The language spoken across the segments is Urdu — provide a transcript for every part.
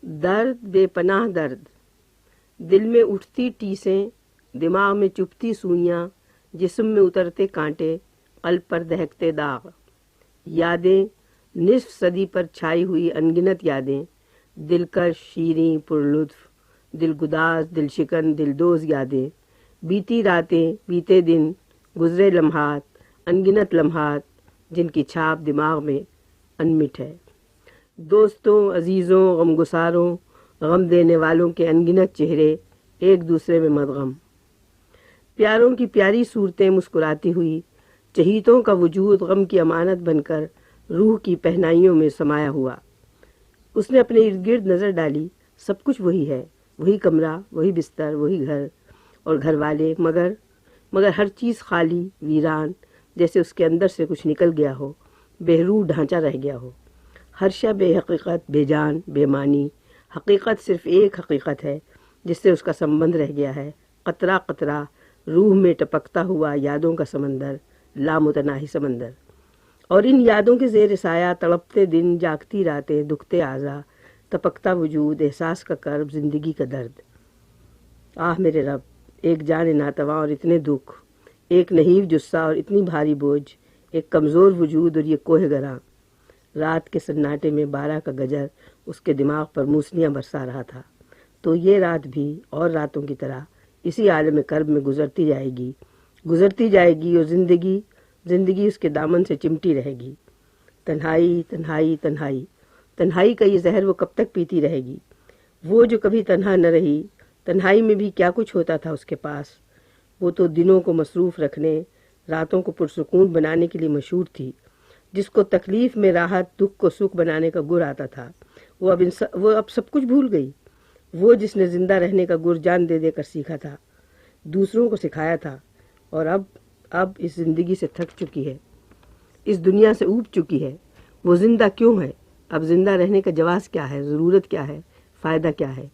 درد بے پناہ درد، دل میں اٹھتی ٹیسیں، دماغ میں چبھتی سوئیاں، جسم میں اترتے کانٹے، قلب پر دہکتے داغ، یادیں نصف صدی پر چھائی ہوئی انگنت یادیں، دلکش شیریں پرلطف، دل گداز دل شکن دل دوز یادیں، بیتی راتیں بیتے دن، گزرے لمحات انگنت لمحات، جن کی چھاپ دماغ میں انمٹ ہے۔ دوستوں عزیزوں غمگساروں غم دینے والوں کے انگنت چہرے ایک دوسرے میں مدغم، پیاروں کی پیاری صورتیں مسکراتی ہوئی، چہیتوں کا وجود غم کی امانت بن کر روح کی پہنائیوں میں سمایا ہوا۔ اس نے اپنے ارد گرد نظر ڈالی، سب کچھ وہی ہے، وہی کمرہ، وہی بستر، وہی گھر اور گھر والے، مگر ہر چیز خالی ویران، جیسے اس کے اندر سے کچھ نکل گیا ہو، بے روح ڈھانچہ رہ گیا ہو۔ ہر شے بے حقیقت، بے جان، بے معنی، حقیقت صرف ایک حقیقت ہے جس سے اس کا سمبند رہ گیا ہے، قطرہ قطرہ روح میں ٹپکتا ہوا یادوں کا سمندر، لامتناہی سمندر۔ اور ان یادوں کے زیر سایہ تڑپتے دن، جاگتی راتیں، دکھتے اعضاء، تپکتا وجود، احساس کا کرب، زندگی کا درد۔ آہ میرے رب، ایک جان ناتواں اور اتنے دکھ، ایک نحیف جثہ اور اتنی بھاری بوجھ، ایک کمزور وجود اور یہ کوہ گراں۔ رات کے سناٹے میں بارہ کا گجر اس کے دماغ پر موسلیاں برسا رہا تھا۔ تو یہ رات بھی اور راتوں کی طرح اسی عالم کرب میں گزرتی جائے گی اور زندگی اس کے دامن سے چمٹی رہے گی۔ تنہائی تنہائی تنہائی، تنہائی کا یہ زہر وہ کب تک پیتی رہے گی؟ وہ جو کبھی تنہا نہ رہی، تنہائی میں بھی کیا کچھ ہوتا تھا اس کے پاس۔ وہ تو دنوں کو مصروف رکھنے، راتوں کو پرسکون بنانے کے لیے مشہور تھی، جس کو تکلیف میں راحت، دکھ کو سکھ بنانے کا گر آتا تھا۔ وہ اب سب کچھ بھول گئی۔ وہ جس نے زندہ رہنے کا گر جان دے دے کر سیکھا تھا، دوسروں کو سکھایا تھا، اور اب اس زندگی سے تھک چکی ہے، اس دنیا سے اوب چکی ہے۔ وہ زندہ کیوں ہے؟ اب زندہ رہنے کا جواز کیا ہے؟ ضرورت کیا ہے؟ فائدہ کیا ہے؟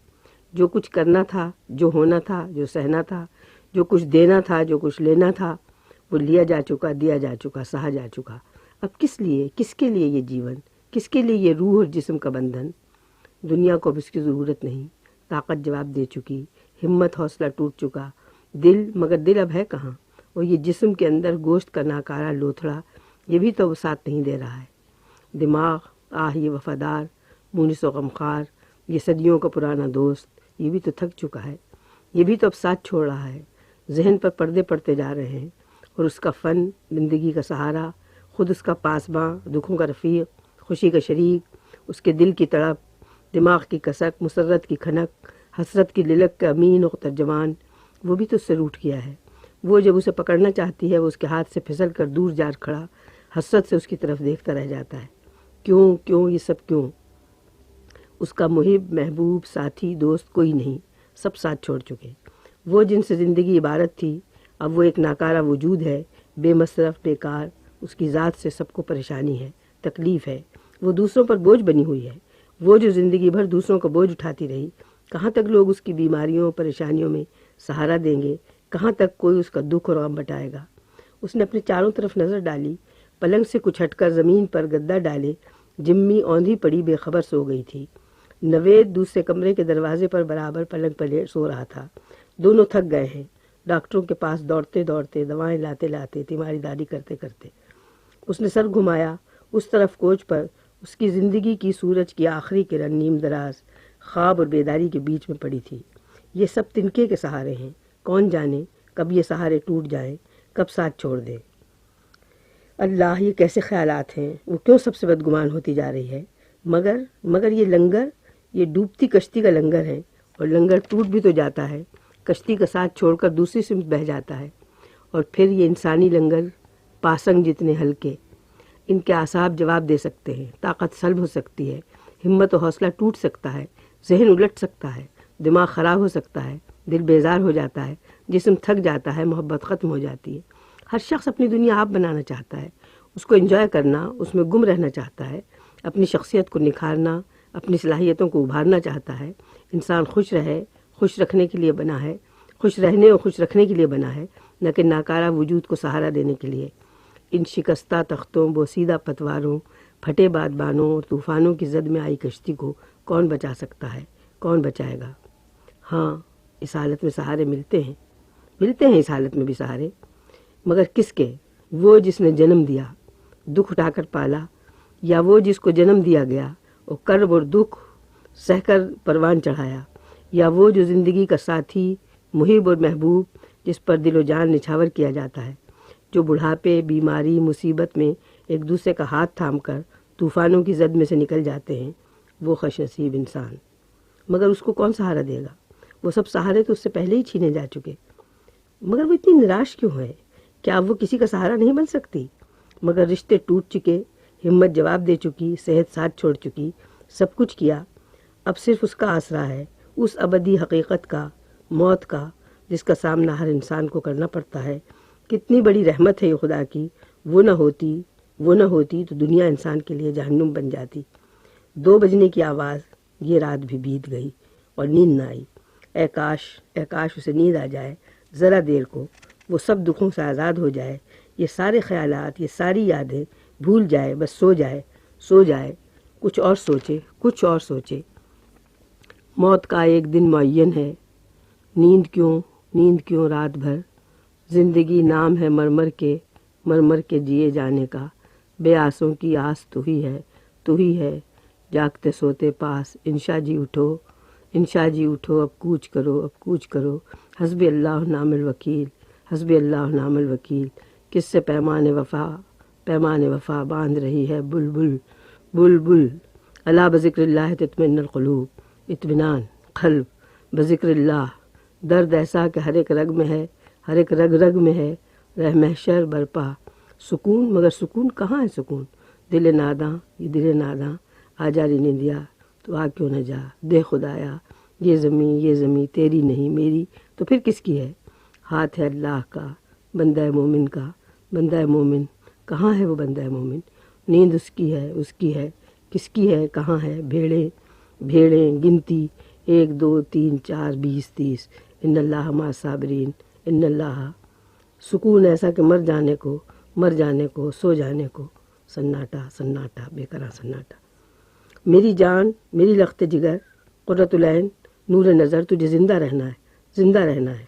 جو کچھ کرنا تھا، جو ہونا تھا، جو سہنا تھا، جو کچھ دینا تھا، جو کچھ لینا تھا، وہ لیا جا چکا، دیا جا چکا، سہا جا چکا۔ اب کس لیے، کس کے لیے یہ جیون؟ کس کے لیے یہ روح اور جسم کا بندھن؟ دنیا کو اب اس کی ضرورت نہیں، طاقت جواب دے چکی، ہمت حوصلہ ٹوٹ چکا، مگر دل اب ہے کہاں؟ اور یہ جسم کے اندر گوشت کا ناکارہ لوتھڑا، یہ بھی تو وہ ساتھ نہیں دے رہا ہے۔ دماغ، آہ یہ وفادار، مونس و غمخوار، یہ صدیوں کا پرانا دوست، یہ بھی تو تھک چکا ہے، یہ بھی تو اب ساتھ چھوڑ رہا ہے۔ ذہن پر پردے پڑتے جا رہے ہیں، اور اس کا فن، زندگی کا سہارا، خود اس کا پاسباں، دکھوں کا رفیق، خوشی کا شریک، اس کے دل کی تڑپ، دماغ کی کسک، مسرت کی کھنک، حسرت کی للک کا امین و ترجمان، وہ بھی تو اس سے روٹھ گیا ہے۔ وہ جب اسے پکڑنا چاہتی ہے، وہ اس کے ہاتھ سے پھسل کر دور جا کھڑا حسرت سے اس کی طرف دیکھتا رہ جاتا ہے۔ کیوں یہ سب کیوں؟ اس کا محب، محبوب، ساتھی، دوست کوئی نہیں، سب ساتھ چھوڑ چکے۔ وہ جن سے زندگی عبارت تھی، اب وہ ایک ناکارہ وجود ہے، بے مصرف، بیکار۔ اس کی ذات سے سب کو پریشانی ہے، تکلیف ہے، وہ دوسروں پر بوجھ بنی ہوئی ہے۔ وہ جو زندگی بھر دوسروں کا بوجھ اٹھاتی رہی، کہاں تک لوگ اس کی بیماریوں، پریشانیوں میں سہارا دیں گے؟ کہاں تک کوئی اس کا دکھ اور غم بٹائے گا؟ اس نے اپنے چاروں طرف نظر ڈالی، پلنگ سے کچھ ہٹ کر زمین پر گدا ڈالے جمی اوندھی پڑی بے خبر سو گئی تھی۔ نوید دوسرے کمرے کے دروازے پر برابر پلنگ پر سو رہا تھا۔ دونوں تھک گئے ہیں، ڈاکٹروں کے پاس دوڑتے دوڑتے، دوائیں لاتے لاتے، تیمارداری کرتے کرتے۔ اس نے سر گھمایا اس طرف کوچ پر، اس کی زندگی کی سورج کی آخری کرن نیم دراز خواب اور بیداری کے بیچ میں پڑی تھی۔ یہ سب تنکے کے سہارے ہیں، کون جانے کب یہ سہارے ٹوٹ جائیں، کب ساتھ چھوڑ دیں۔ اللہ، یہ کیسے خیالات ہیں؟ وہ کیوں سب سے بدگمان ہوتی جا رہی ہے؟ مگر یہ لنگر، یہ ڈوبتی کشتی کا لنگر ہے، اور لنگر ٹوٹ بھی تو جاتا ہے، کشتی کا ساتھ چھوڑ کر دوسری سمت بہہ جاتا ہے۔ اور پھر یہ انسانی لنگر، پاسنگ جتنے ہلکے، ان کے اعصاب جواب دے سکتے ہیں، طاقت سلب ہو سکتی ہے، ہمت و حوصلہ ٹوٹ سکتا ہے، ذہن الٹ سکتا ہے، دماغ خراب ہو سکتا ہے، دل بیزار ہو جاتا ہے، جسم تھک جاتا ہے، محبت ختم ہو جاتی ہے۔ ہر شخص اپنی دنیا آپ بنانا چاہتا ہے، اس کو انجوائے کرنا، اس میں گم رہنا چاہتا ہے، اپنی شخصیت کو نکھارنا، اپنی صلاحیتوں کو ابھارنا چاہتا ہے۔ انسان خوش رہے، خوش رکھنے کے لیے بنا ہے، خوش رہنے اور خوش رکھنے کے لیے بنا ہے، نہ کہ ناکارہ وجود کو سہارا دینے کے لیے۔ ان شکستہ تختوں، بوسیدہ پتواروں، پھٹے بادبانوں اور طوفانوں کی زد میں آئی کشتی کو کون بچا سکتا ہے؟ کون بچائے گا؟ ہاں، اس حالت میں سہارے ملتے ہیں اس حالت میں بھی سہارے، مگر کس کے؟ وہ جس نے جنم دیا، دکھ اٹھا کر پالا، یا وہ جس کو جنم دیا گیا اور کرب اور دکھ سہ کر پروان چڑھایا، یا وہ جو زندگی کا ساتھی، محب اور محبوب، جس پر دل و جان نچھاور کیا جاتا ہے، جو بڑھاپے، بیماری، مصیبت میں ایک دوسرے کا ہاتھ تھام کر طوفانوں کی زد میں سے نکل جاتے ہیں، وہ خوش نصیب انسان۔ مگر اس کو کون سہارا دے گا؟ وہ سب سہارے تو اس سے پہلے ہی چھینے جا چکے۔ مگر وہ اتنی نراش کیوں ہے؟ کیا وہ کسی کا سہارا نہیں بن سکتی؟ مگر رشتے ٹوٹ چکے، ہمت جواب دے چکی، صحت ساتھ چھوڑ چکی، سب کچھ کیا، اب صرف اس کا آسرا ہے، اس ابدی حقیقت کا، موت کا، جس کا سامنا ہر انسان کو کرنا پڑتا ہے۔ کتنی بڑی رحمت ہے یہ خدا کی، وہ نہ ہوتی تو دنیا انسان کے لیے جہنم بن جاتی۔ 2 بجنے کی آواز، یہ رات بھی بیت گئی اور نیند نہ آئی۔ اے کاش اسے نیند آ جائے ذرا دیر کو، وہ سب دکھوں سے آزاد ہو جائے، یہ سارے خیالات، یہ ساری یادیں بھول جائے، بس سو جائے، کچھ اور سوچے۔ موت کا ایک دن معین ہے، نیند کیوں رات بھر؟ زندگی نام ہے مرمر کے جیے جانے کا، بے آسوں کی آس تو ہی ہے، جاگتے سوتے پاس۔ انشا جی اٹھو، اب کوچ کرو، حسبی اللہ نعم الوکیل، کس سے پیمان وفا باندھ رہی ہے بلبل، الا بذکر اللہ تطمئن القلوب، اطمینان قلب بذکر اللہ، درد ایسا کہ ہر ایک رگ میں ہے، رہ محشر برپا، سکون، مگر سکون کہاں ہے؟ سکون دل ناداں، آ جا ری نندیا تو آ کیوں نہ جا، دے خدایا یہ زمیں تیری نہیں میری تو پھر کس کی ہے؟ ہاتھ ہے اللہ کا، بندہ مومن، کہاں ہے وہ بندہ مومن؟ نیند اس کی ہے، کس کی ہے؟ کہاں ہے؟ بھیڑیں گنتی 1 2 3 4 20 30، ان اللہ مع الصابرین، ان اللہ، سکون ایسا کہ مر جانے کو سو جانے کو، سناٹا بے قرار سناٹا۔ میری جان، میری لخت جگر، قرۃ العین، نور نظر، تجھے زندہ رہنا ہے۔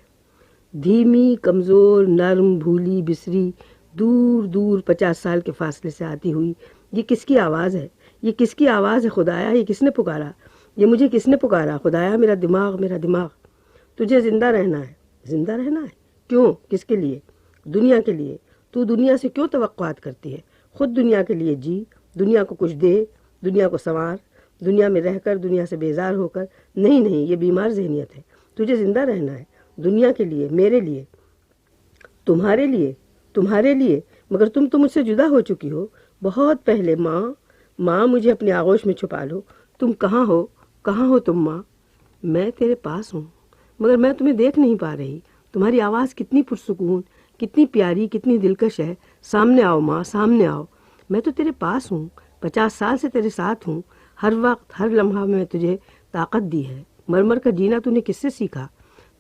دھیمی، کمزور، نرم، بھولی بسری، دور 50 سال کے فاصلے سے آتی ہوئی، یہ کس کی آواز ہے؟ خدایا یہ کس نے پکارا؟ یہ مجھے کس نے پکارا؟ خدایا میرا دماغ، تجھے زندہ رہنا ہے۔ کیوں؟ کس کے لیے؟ دنیا کے لیے۔ تو دنیا سے کیوں توقعات کرتی ہے؟ خود دنیا کے لیے جی، دنیا کو کچھ دے، دنیا کو سنوار، دنیا میں رہ کر، دنیا سے بیزار ہو کر۔ نہیں، یہ بیمار ذہنیت ہے۔ تجھے زندہ رہنا ہے، دنیا کے لیے، میرے لیے، تمہارے لیے، مگر تم تو مجھ سے جدا ہو چکی ہو بہت پہلے۔ ماں مجھے اپنے آغوش میں چھپا لو۔ تم کہاں ہو تم ماں؟ میں تیرے پاس ہوں، مگر میں تمہیں دیکھ نہیں پا رہی۔ تمہاری آواز کتنی پرسکون، کتنی پیاری، کتنی دلکش ہے۔ سامنے آؤ ماں، سامنے آؤ، میں تو تیرے پاس ہوں، 50 سال سے تیرے ساتھ ہوں، ہر وقت، ہر لمحہ میں تجھے طاقت دی ہے۔ مرمر کا جینا تو نے کس سے سیکھا؟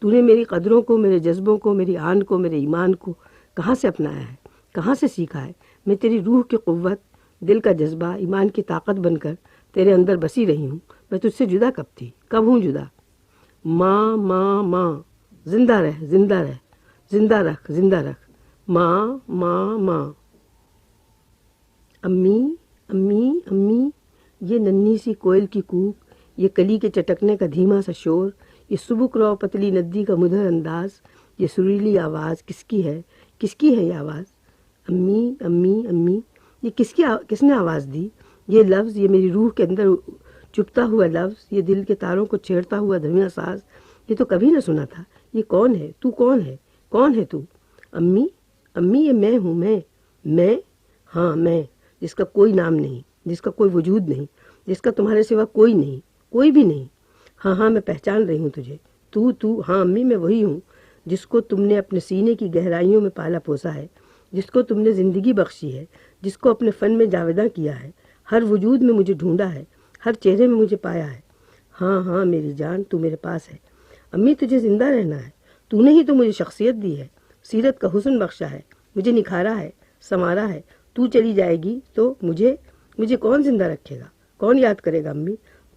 تو نے میری قدروں کو، میرے جذبوں کو، میری آن کو، میرے ایمان کو کہاں سے اپنایا ہے؟ کہاں سے سیکھا ہے؟ میں تیری روح کی قوت، دل کا جذبہ، ایمان کی طاقت بن کر تیرے اندر بسی رہی ہوں۔ میں تجھ سے جدا کب ہوں جدا؟ ماں، زندہ رکھ، ماں۔ امی، یہ ننھی سی کوئل کی کوک، یہ کلی کے چٹکنے کا دھیما سا شور، یہ سبک رو پتلی ندی کا مدھر انداز، یہ سریلی آواز کس کی ہے یہ آواز؟ امی، یہ کس نے آواز دی؟ یہ لفظ، یہ میری روح کے اندر چپتا ہوا لفظ، یہ دل کے تاروں کو چھیڑتا ہوا دھیما ساز، یہ تو کبھی نہ سنا تھا۔ یہ کون ہے؟ تو کون ہے تو؟ امی، یہ میں ہوں، میں، ہاں میں، جس کا کوئی نام نہیں، جس کا کوئی وجود نہیں، جس کا تمہارے سوا کوئی بھی نہیں۔ ہاں میں پہچان رہی ہوں تجھے۔ تو، ہاں امی، میں وہی ہوں جس کو تم نے اپنے سینے کی گہرائیوں میں پالا پوسا ہے، جس کو تم نے زندگی بخشی ہے، جس کو اپنے فن میں جاویداں کیا ہے، ہر وجود میں مجھے ڈھونڈا ہے، ہر چہرے میں مجھے پایا ہے۔ ہاں میری جان، تو میرے پاس ہے۔ امی، تجھے زندہ رہنا ہے۔ تو نے ہی تو مجھے شخصیت دی ہے، سیرت کا حسن بخشا ہے، مجھے نکھارا ہے، سنوارا ہے۔ تو چلی جائے گی تو مجھے کون زندہ رکھے گا؟ کون یاد کرے گا امی؟